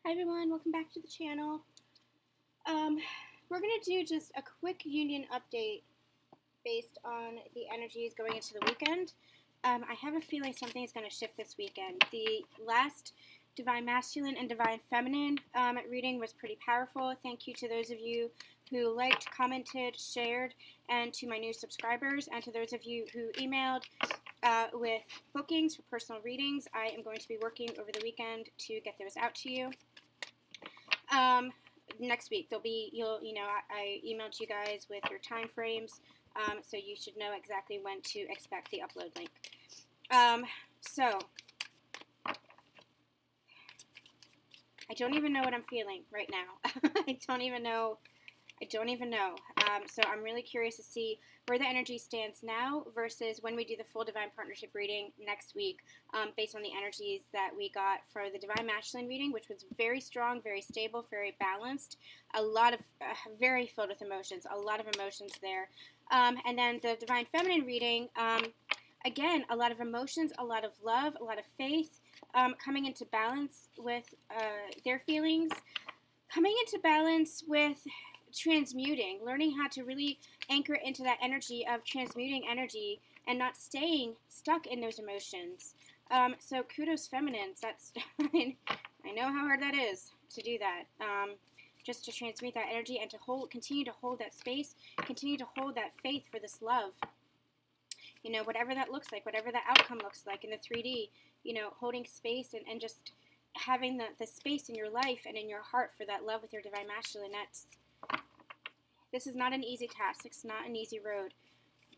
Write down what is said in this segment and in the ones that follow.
Hi everyone, welcome back to the channel. We're going to do just a quick union update based on the energies going into the weekend. I have a feeling something is going to shift this weekend. The last Divine Masculine and Divine Feminine reading was pretty powerful. Thank you to those of you who liked, commented, shared, and to my new subscribers, and to those of you who emailed with bookings for personal readings. I am going to be working over the weekend to get those out to you. Next week there'll be, I emailed you guys with your time frames, so you should know exactly when to expect the upload link. So I don't even know what I'm feeling right now. I don't even know. So I'm really curious to see where the energy stands now versus when we do the full Divine Partnership reading next week, based on the energies that we got for the Divine Masculine reading, which was very strong, very stable, very balanced, a lot of, very filled with emotions, a lot of emotions there. And then the Divine Feminine reading, again, a lot of emotions, a lot of love, a lot of faith, coming into balance with their feelings, coming into balance with transmuting, learning how to really anchor into that energy of transmuting energy and not staying stuck in those emotions. So kudos feminines. That's I know how hard that is to do that. Just to transmute that energy and to continue to hold that space, continue to hold that faith for this love. Whatever that looks like, whatever that outcome looks like in the 3D, holding space and just having the space in your life and in your heart for that love with your Divine Masculine. This is not an easy task. It's not an easy road,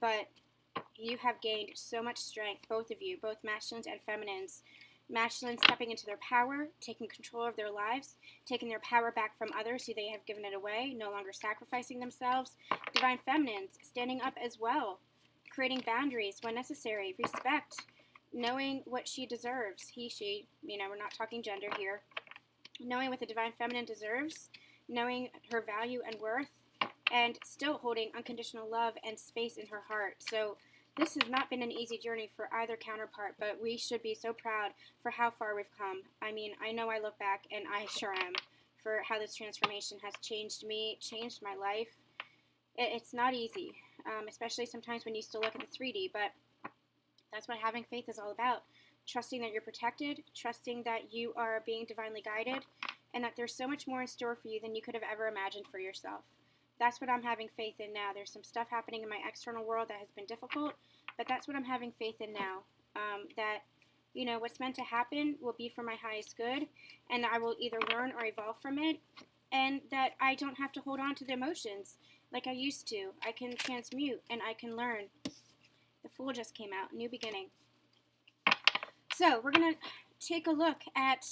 but you have gained so much strength, both of you, both masculines and feminines. Masculines stepping into their power, taking control of their lives, taking their power back from others who they have given it away, no longer sacrificing themselves. Divine feminines standing up as well, creating boundaries when necessary, respect, knowing what she deserves, he, she, we're not talking gender here, knowing what the Divine Feminine deserves, knowing her value and worth, and still holding unconditional love and space in her heart. So this has not been an easy journey for either counterpart, but we should be so proud for how far we've come. I mean, I know I look back, and I sure am, for how this transformation has changed me, changed my life. It's not easy, especially sometimes when you still look at the 3D, but that's what having faith is all about. Trusting that you're protected, trusting that you are being divinely guided, and that there's so much more in store for you than you could have ever imagined for yourself. That's what I'm having faith in now. There's some stuff happening in my external world that has been difficult, but that's what I'm having faith in now. That, what's meant to happen will be for my highest good, and I will either learn or evolve from it, and that I don't have to hold on to the emotions like I used to. I can transmute, and I can learn. The Fool just came out, new beginning. So we're going to take a look at,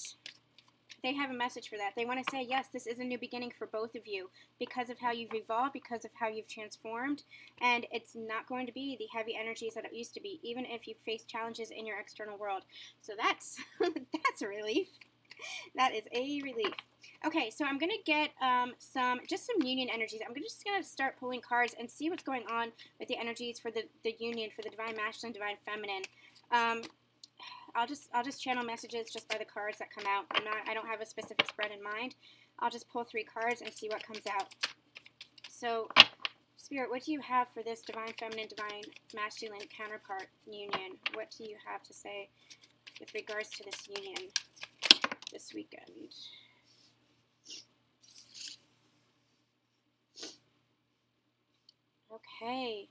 they have a message for that. They want to say, yes, this is a new beginning for both of you because of how you've evolved, because of how you've transformed, and it's not going to be the heavy energies that it used to be, even if you face challenges in your external world. So that's, that's a relief. That is a relief. Okay, so I'm going to get some union energies. I'm just going to start pulling cards and see what's going on with the energies for the union, for the Divine Masculine, Divine Feminine. I'll just channel messages just by the cards that come out. I don't have a specific spread in mind. I'll just pull 3 cards and see what comes out. So, Spirit, what do you have for this Divine Feminine, Divine Masculine counterpart union? What do you have to say with regards to this union this weekend? Okay.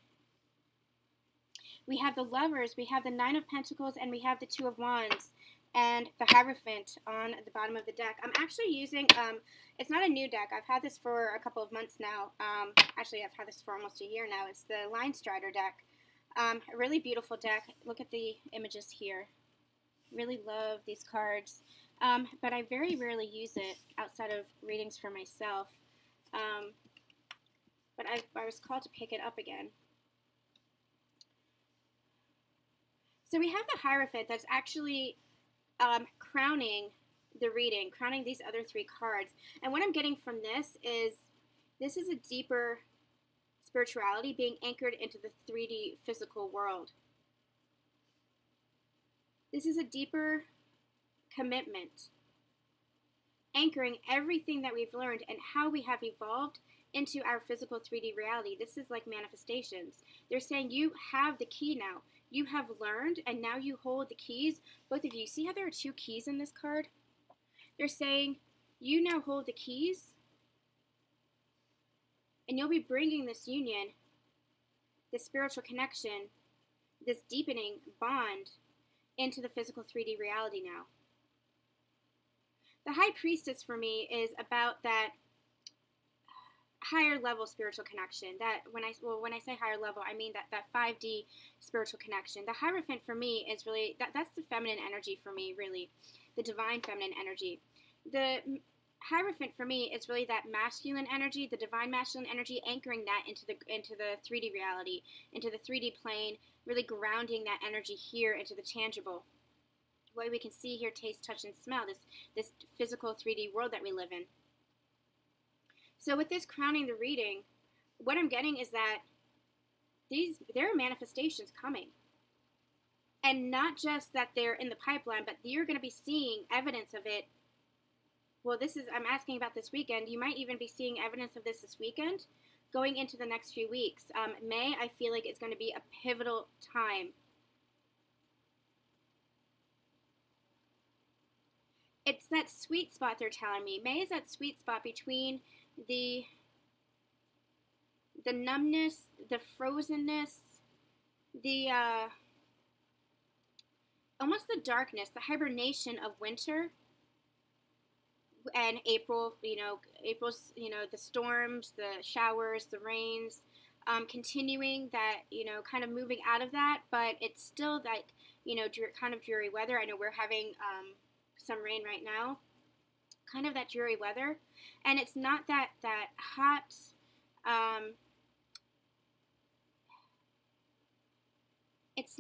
We have the Lovers, we have the 9 of Pentacles, and we have the 2 of Wands, and the Hierophant on the bottom of the deck. I'm actually using, it's not a new deck. I've had this for a couple of months now. Actually, I've had this for almost a year now. It's the Line Strider deck. A really beautiful deck. Look at the images here. Really love these cards. But I very rarely use it outside of readings for myself. But I was called to pick it up again. So we have the Hierophant that's actually crowning the reading, crowning these other 3 cards. And what I'm getting from this is a deeper spirituality being anchored into the 3D physical world. This is a deeper commitment anchoring everything that we've learned and how we have evolved into our physical 3D reality. This is like manifestations. They're saying you have the key now. You have learned, and now you hold the keys. Both of you, see how there are 2 keys in this card? They're saying you now hold the keys, and you'll be bringing this union, this spiritual connection, this deepening bond into the physical 3D reality now. The High Priestess for me is about that higher level spiritual connection. That when I say higher level, I mean that 5D spiritual connection. The Hierophant for me is really that's the feminine energy for me, really, the divine feminine energy. The Hierophant for me is really that masculine energy, the divine masculine energy, anchoring that into the 3D reality, into the 3D plane, really grounding that energy here into the tangible. What we can see, hear, taste, touch, and smell, this physical 3D world that we live in. So with this crowning the reading, what I'm getting is that there are manifestations coming. And not just that they're in the pipeline, but you're going to be seeing evidence of it. Well, I'm asking about this weekend. You might even be seeing evidence of this weekend going into the next few weeks. May, I feel like it's going to be a pivotal time. It's that sweet spot they're telling me. May is that sweet spot between the numbness, the frozenness, the almost the darkness, the hibernation of winter, and April. April's the storms, the showers, the rains, continuing that, kind of moving out of that, but it's still like kind of dreary weather. I know we're having some rain right now. Kind of that dreary weather, and it's not that hot, it's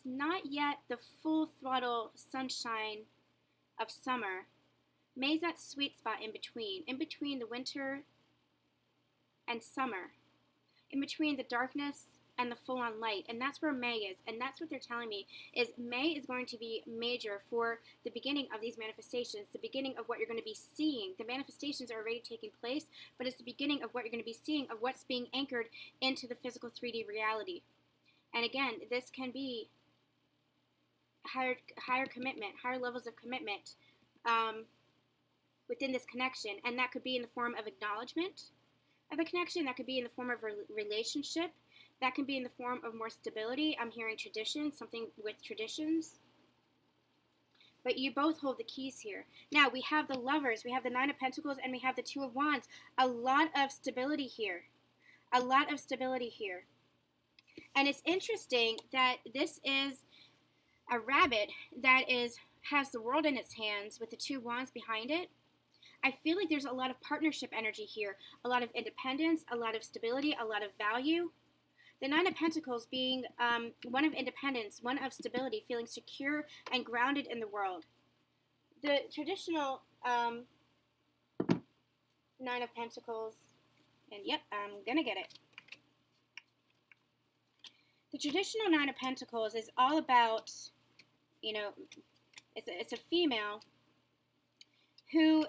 not yet the full throttle sunshine of summer. May's that sweet spot in between the winter and summer, in between the darkness and the full-on light, and that's where May is, and that's what they're telling me, is May is going to be major for the beginning of these manifestations, the beginning of what you're going to be seeing. The manifestations are already taking place, but it's the beginning of what you're going to be seeing, of what's being anchored into the physical 3D reality. And again, this can be higher commitment, higher levels of commitment within this connection, and that could be in the form of acknowledgement of a connection, that could be in the form of a relationship, that can be in the form of more stability. I'm hearing tradition, something with traditions. But you both hold the keys here. Now, we have the Lovers, we have the Nine of Pentacles, and we have the Two of Wands. A lot of stability here. A lot of stability here. And it's interesting that this is a rabbit that has the world in its hands with the Two Wands behind it. I feel like there's a lot of partnership energy here. A lot of independence, a lot of stability, a lot of value. The Nine of Pentacles being one of independence, one of stability, feeling secure and grounded in the world. The traditional Nine of Pentacles, and yep, I'm going to get it. The traditional Nine of Pentacles is all about, it's a female who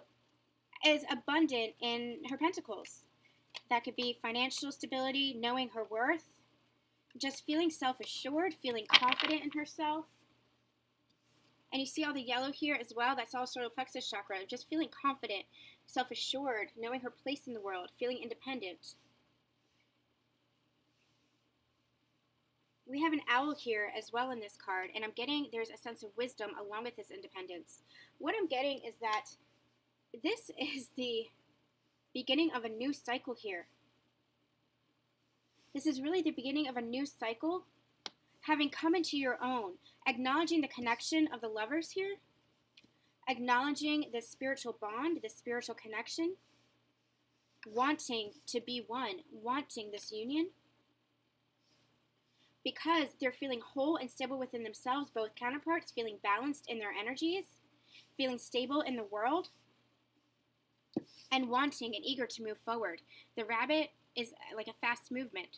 is abundant in her pentacles. That could be financial stability, knowing her worth, just feeling self-assured, feeling confident in herself. And you see all the yellow here as well. That's all solar plexus chakra. Just feeling confident, self-assured, knowing her place in the world, feeling independent. We have an owl here as well in this card, and I'm getting there's a sense of wisdom along with this independence. What I'm getting is that this is the beginning of a new cycle here. This is really the beginning of a new cycle, having come into your own, acknowledging the connection of the Lovers here, acknowledging the spiritual bond, the spiritual connection, wanting to be one, wanting this union, because they're feeling whole and stable within themselves, both counterparts, feeling balanced in their energies, feeling stable in the world, and wanting and eager to move forward. The rabbit is like a fast movement,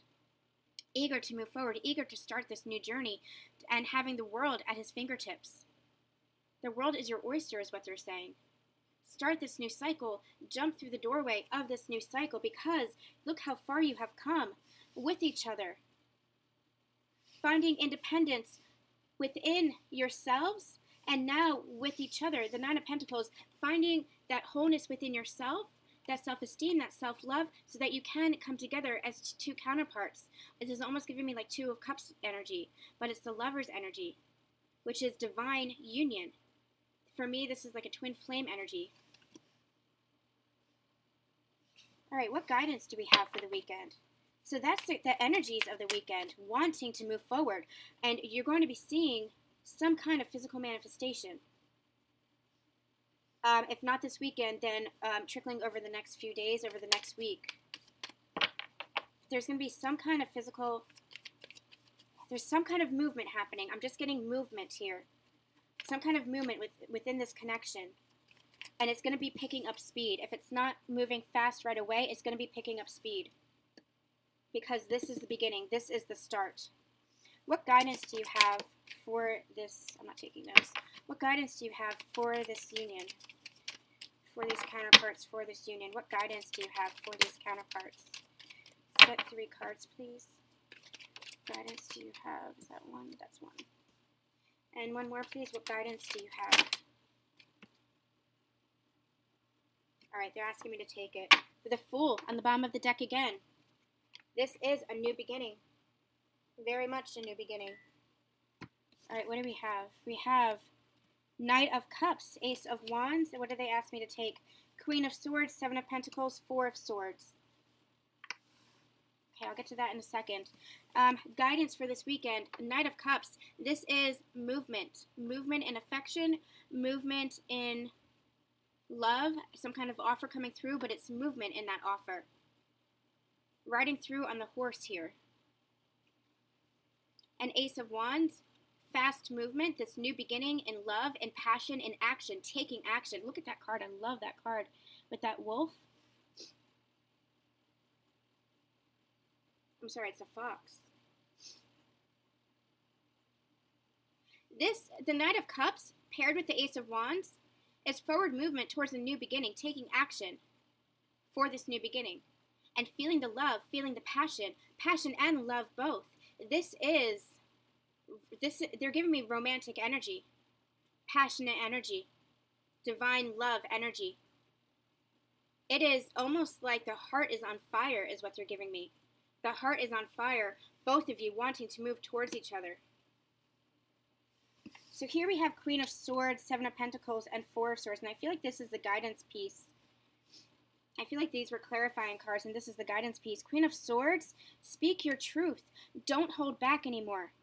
eager to move forward, eager to start this new journey, and having the world at his fingertips. The world is your oyster is what they're saying. start this new cycle, jump through the doorway of this new cycle, because look how far you have come with each other. Finding independence within yourselves and now with each other. The Nine of Pentacles, finding that wholeness within yourself, that self-esteem, that self-love, so that you can come together as two counterparts. It is almost giving me like Two of Cups energy, but it's the Lover's energy, which is divine union. For me, this is like a twin flame energy. All right, what guidance do we have for the weekend? So that's the energies of the weekend, wanting to move forward. And you're going to be seeing some kind of physical manifestation. If not this weekend, then trickling over the next few days, over the next week. There's going to be some kind of physical, there's some kind of movement happening. I'm just getting movement here. Some kind of movement within this connection. And it's going to be picking up speed. If it's not moving fast right away, it's going to be picking up speed. Because this is the beginning. This is the start. What guidance do you have for this? I'm not taking notes. What guidance do you have for this union? For these counterparts, for this union? What guidance do you have for these counterparts? Set 3 cards, please. Guidance do you have? Is that one? That's one. And one more, please. What guidance do you have? All right, they're asking me to take it. For the Fool on the bottom of the deck again. This is a new beginning. Very much a new beginning. All right, what do we have? We have Knight of Cups, Ace of Wands. And what did they ask me to take? Queen of Swords, 7 of Pentacles, 4 of Swords. Okay, I'll get to that in a second. Guidance for this weekend. Knight of Cups. This is movement. Movement in affection. Movement in love. Some kind of offer coming through, but it's movement in that offer. Riding through on the horse here. An Ace of Wands, fast movement, this new beginning in love and passion and action, taking action. Look at that card. I love that card with that wolf. I'm sorry, it's a fox. The Knight of Cups, paired with the Ace of Wands, is forward movement towards a new beginning, taking action for this new beginning. And feeling the love, feeling the passion and love both. They're giving me romantic energy, passionate energy, divine love energy. It is almost like the heart is on fire is what they're giving me. The heart is on fire, both of you wanting to move towards each other. So here we have Queen of Swords, 7 of Pentacles, and 4 of Swords. And I feel like this is the guidance piece. I feel like these were clarifying cards, and this is the guidance piece. Queen of Swords, speak your truth. Don't hold back anymore.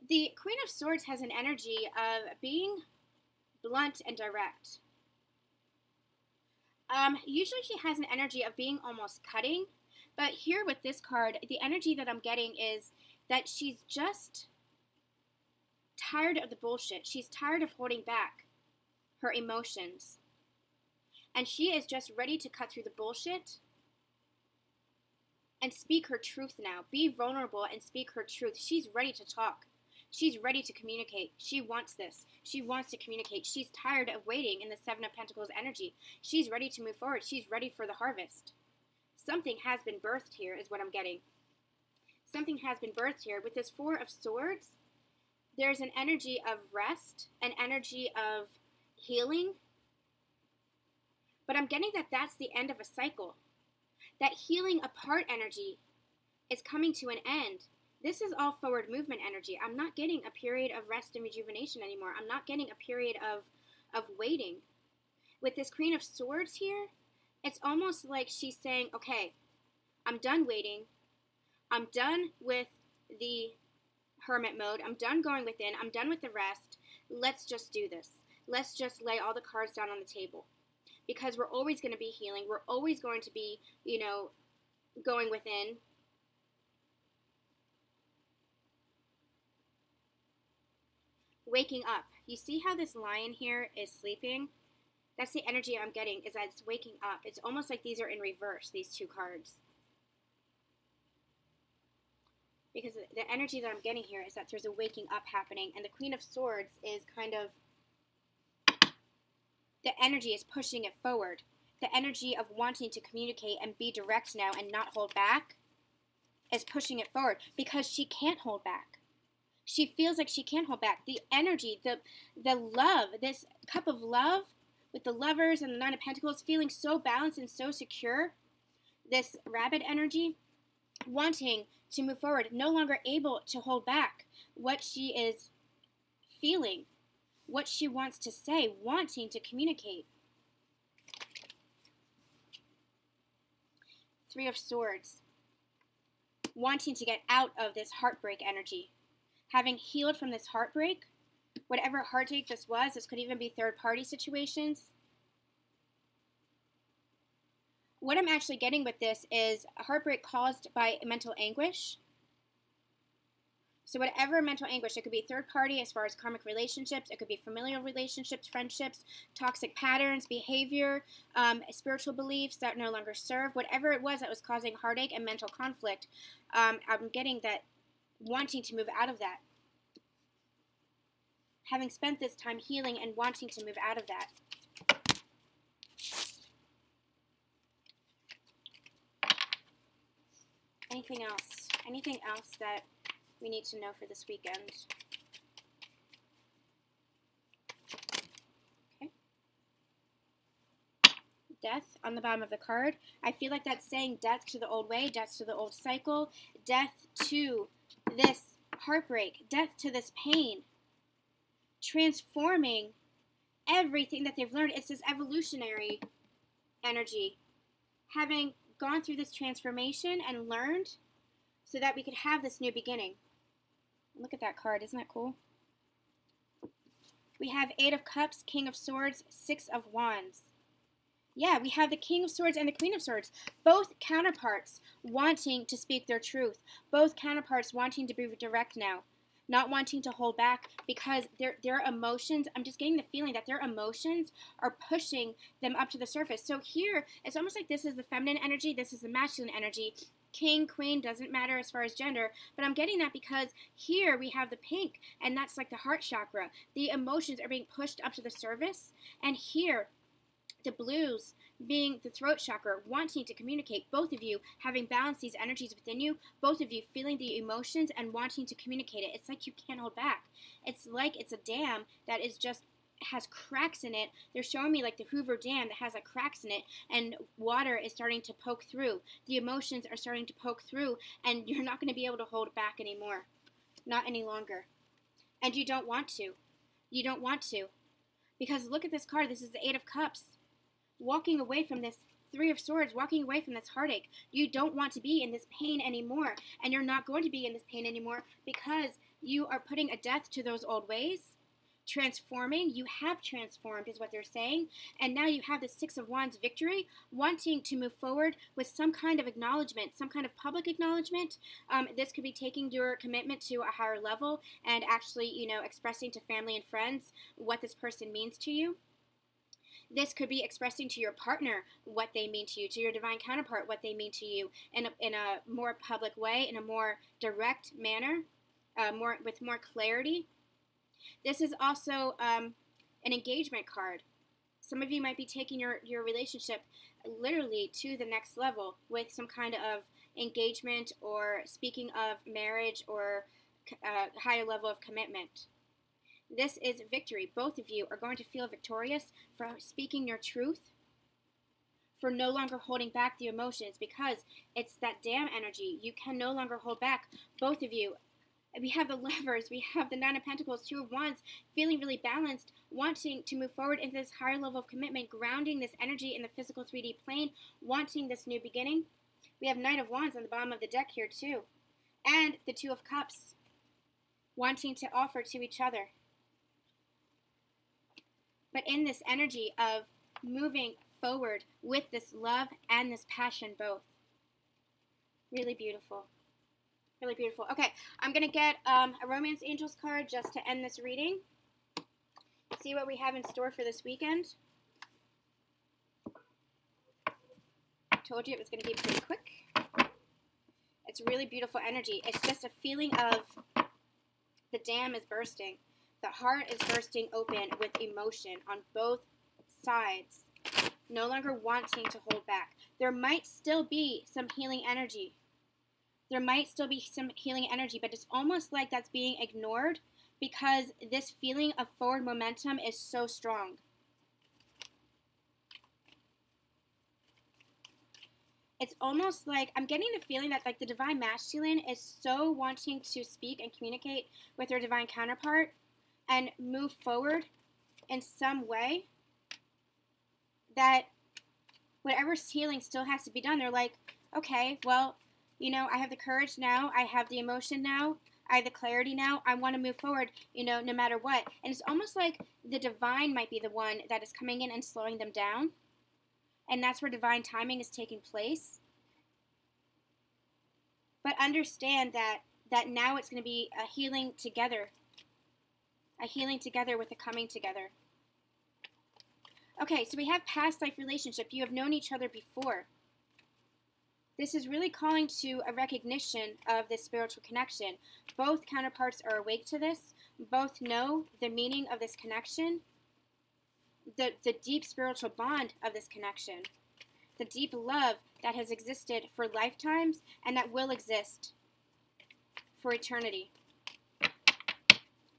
The Queen of Swords has an energy of being blunt and direct. Usually she has an energy of being almost cutting, but here with this card, the energy that I'm getting is that she's just tired of the bullshit. She's tired of holding back her emotions. And she is just ready to cut through the bullshit and speak her truth now. Be vulnerable and speak her truth. She's ready to talk. She's ready to communicate. She wants this. She wants to communicate. She's tired of waiting in the 7 of Pentacles energy. She's ready to move forward. She's ready for the harvest. Something has been birthed here is what I'm getting. Something has been birthed here. With this 4 of Swords, there's an energy of rest, an energy of healing. But I'm getting that that's the end of a cycle. That healing apart energy is coming to an end. This is all forward movement energy. I'm not getting a period of rest and rejuvenation anymore. I'm not getting a period of waiting. With this Queen of Swords here, it's almost like she's saying, okay, I'm done waiting. I'm done with the hermit mode. I'm done going within. I'm done with the rest. Let's just do this. Let's just lay all the cards down on the table. Because we're always going to be healing. We're always going to be, going within. Waking up. You see how this lion here is sleeping? That's the energy I'm getting, is that it's waking up. It's almost like these are in reverse, these 2 cards. Because the energy that I'm getting here is that there's a waking up happening. And the Queen of Swords is kind of The energy is pushing it forward. The energy of wanting to communicate and be direct now and not hold back is pushing it forward because she can't hold back. She feels like she can't hold back. The energy, the love, this cup of love with the lovers and the Nine of Pentacles feeling so balanced and so secure. This rabbit energy wanting to move forward, no longer able to hold back what she is feeling, what she wants to say, wanting to communicate. Three of Swords. Wanting to get out of this heartbreak energy. Having healed from this heartbreak, whatever heartache this could even be third-party situations. What I'm actually getting with this is a heartbreak caused by mental anguish. So whatever mental anguish, it could be third party as far as karmic relationships, it could be familial relationships, friendships, toxic patterns, behavior, spiritual beliefs that no longer serve, whatever it was that was causing heartache and mental conflict, I'm getting that wanting to move out of that. Having spent this time healing and wanting to move out of that. Anything else? Anything else that we need to know for this weekend? Okay. Death on the bottom of the card. I feel like that's saying death to the old way, death to the old cycle, death to this heartbreak, death to this pain. Transforming everything that they've learned. It's this evolutionary energy. Having gone through this transformation and learned so that we could have this new beginning. Look at that card. Isn't that cool? We have Eight of Cups, King of Swords, Six of Wands. Yeah, we have the King of Swords and the Queen of Swords. Both counterparts wanting to speak their truth. Both counterparts wanting to be direct now. Not wanting to hold back because their emotions, I'm just getting the feeling that their emotions are pushing them up to the surface. So here, it's almost like this is the feminine energy, this is the masculine energy. King, queen, doesn't matter as far as gender, but I'm getting that because here we have the pink, and that's like the heart chakra. The emotions are being pushed up to the surface, and here, the blues being the throat chakra, wanting to communicate, both of you having balanced these energies within you, both of you feeling the emotions and wanting to communicate it. It's like you can't hold back. It's like it's a dam that is just has cracks in it. They're showing me like the Hoover Dam that has like cracks in it, and water is starting to poke through. The emotions are starting to poke through, and you're not going to be able to hold it back anymore. Not any longer. And you don't want to. You don't want to. Because look at this card. This is the Eight of Cups. Walking away from this Three of Swords, walking away from this heartache. You don't want to be in this pain anymore. And you're not going to be in this pain anymore because you are putting a death to those old ways. Transforming. You have transformed is what they're saying. And now you have the Six of Wands victory, wanting to move forward with some kind of acknowledgement, some kind of public acknowledgement. This could be taking your commitment to a higher level and actually, expressing to family and friends what this person means to you. This could be expressing to your partner what they mean to you, to your divine counterpart what they mean to you in a more public way, in a more direct manner, with more clarity. This is also an engagement card. Some of you might be taking your relationship literally to the next level with some kind of engagement or speaking of marriage or a higher level of commitment. This is victory. Both of you are going to feel victorious for speaking your truth, for no longer holding back the emotions, because it's that dam energy. You can no longer hold back. Both of you. We have the Lovers, we have the Nine of Pentacles, Two of Wands, feeling really balanced, wanting to move forward into this higher level of commitment, grounding this energy in the physical 3D plane, wanting this new beginning. We have Knight of Wands on the bottom of the deck here too. And the Two of Cups, wanting to offer to each other. But in this energy of moving forward with this love and this passion both. Really beautiful. Really beautiful. Okay, I'm going to get a Romance Angels card just to end this reading. See what we have in store for this weekend. I told you it was going to be pretty quick. It's really beautiful energy. It's just a feeling of the dam is bursting. The heart is bursting open with emotion on both sides, no longer wanting to hold back. There might still be some healing energy. There might still be some healing energy, but it's almost like that's being ignored because this feeling of forward momentum is so strong. It's almost like I'm getting the feeling that like the divine masculine is so wanting to speak and communicate with their divine counterpart and move forward in some way that whatever's healing still has to be done. They're like, okay, well, you know, I have the courage now. I have the emotion now. I have the clarity now. I want to move forward, you know, no matter what. And it's almost like the divine might be the one that is coming in and slowing them down. And that's where divine timing is taking place. But understand that now it's going to be a healing together. A healing together with a coming together. Okay, so we have past life relationship. You have known each other before. This is really calling to a recognition of this spiritual connection. Both counterparts are awake to this. Both know the meaning of this connection. The deep spiritual bond of this connection. The deep love that has existed for lifetimes and that will exist for eternity.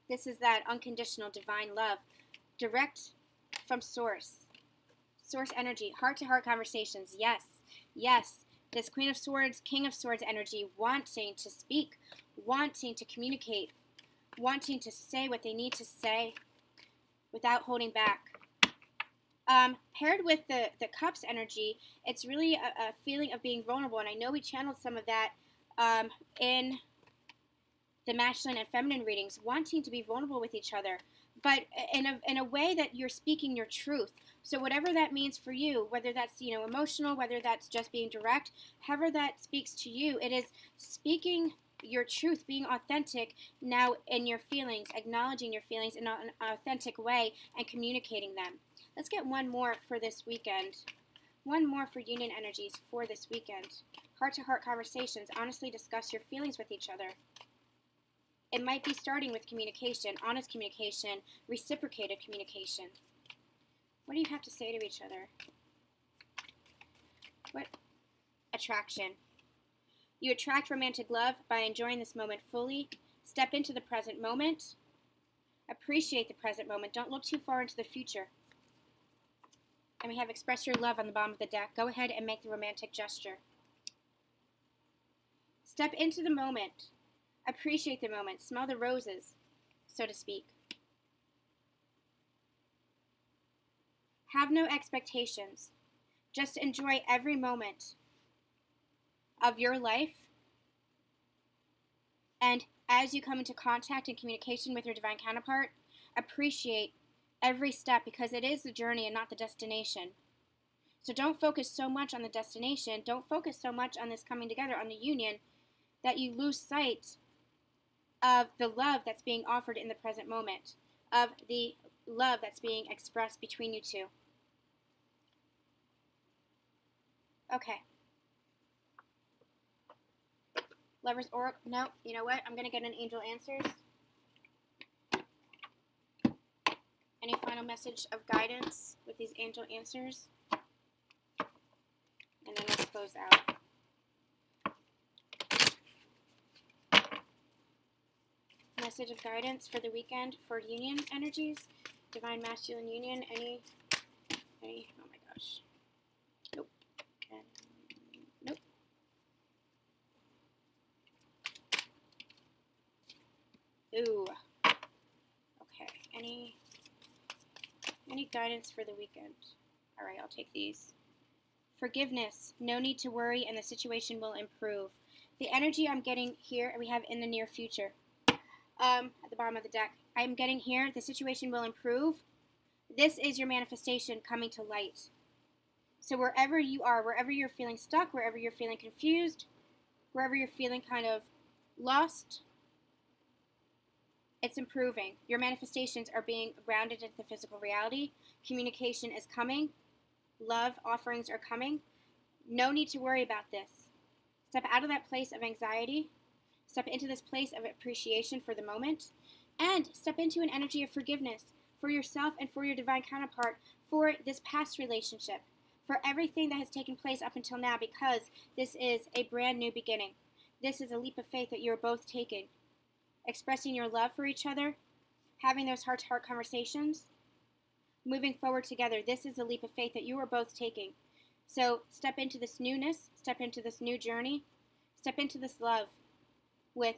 This is that unconditional divine love, direct from source energy, heart-to-heart conversations. Yes, yes, this Queen of Swords, King of Swords energy, wanting to speak, wanting to communicate, wanting to say what they need to say without holding back. Paired with the Cups energy, it's really a feeling of being vulnerable, and I know we channeled some of that in the masculine and feminine readings, wanting to be vulnerable with each other, but in a way that you're speaking your truth. So whatever that means for you, whether that's, you know, emotional, whether that's just being direct, however that speaks to you, it is speaking your truth, being authentic now in your feelings, acknowledging your feelings in an authentic way and communicating them. Let's get one more for this weekend. One more for union energies for this weekend. Heart-to-heart conversations. Honestly discuss your feelings with each other. It might be starting with communication, honest communication, reciprocated communication. What do you have to say to each other? What? Attraction. You attract romantic love by enjoying this moment fully. Step into the present moment. Appreciate the present moment. Don't look too far into the future. And we have express your love on the bottom of the deck. Go ahead and make the romantic gesture. Step into the moment. Appreciate the moment. Smell the roses, so to speak. Have no expectations. Just enjoy every moment of your life. And as you come into contact and communication with your divine counterpart, appreciate every step, because it is the journey and not the destination. So don't focus so much on the destination. Don't focus so much on this coming together, on the union, that you lose sight of the love that's being offered in the present moment, of the love that's being expressed between you two. Okay. Lovers Oracle. No, you know what? I'm going to get an angel answers. Any final message of guidance with these angel answers? And then let's close out. Message of guidance for the weekend for union energies. Divine masculine union. Any oh my gosh. Nope. Nope. Ooh. Okay. Any guidance for the weekend? All right, I'll take these. Forgiveness. No need to worry, and the situation will improve. The energy I'm getting here, we have in the near future. At the bottom of the deck, I'm getting here, the situation will improve. This is your manifestation coming to light. So wherever you are, wherever you're feeling stuck, wherever you're feeling confused, wherever you're feeling kind of lost, it's improving. Your manifestations are being grounded into the physical reality. Communication is coming. Love offerings are coming. No need to worry about this. Step out of that place of anxiety. Step into this place of appreciation for the moment. And step into an energy of forgiveness for yourself and for your divine counterpart for this past relationship, for everything that has taken place up until now, because this is a brand new beginning. This is a leap of faith that you're both taking. Expressing your love for each other, having those heart-to-heart conversations, moving forward together. This is a leap of faith that you are both taking. So step into this newness, step into this new journey, step into this love with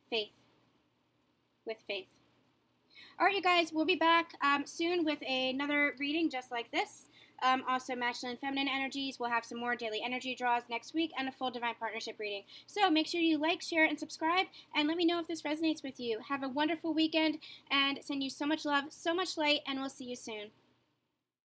faith. With faith. All right, you guys, we'll be back soon with another reading just like this. Also, masculine and feminine energies. We'll have some more daily energy draws next week and a full divine partnership reading. So make sure you like, share, and subscribe, and let me know if this resonates with you. Have a wonderful weekend, and send you so much love, so much light, and we'll see you soon.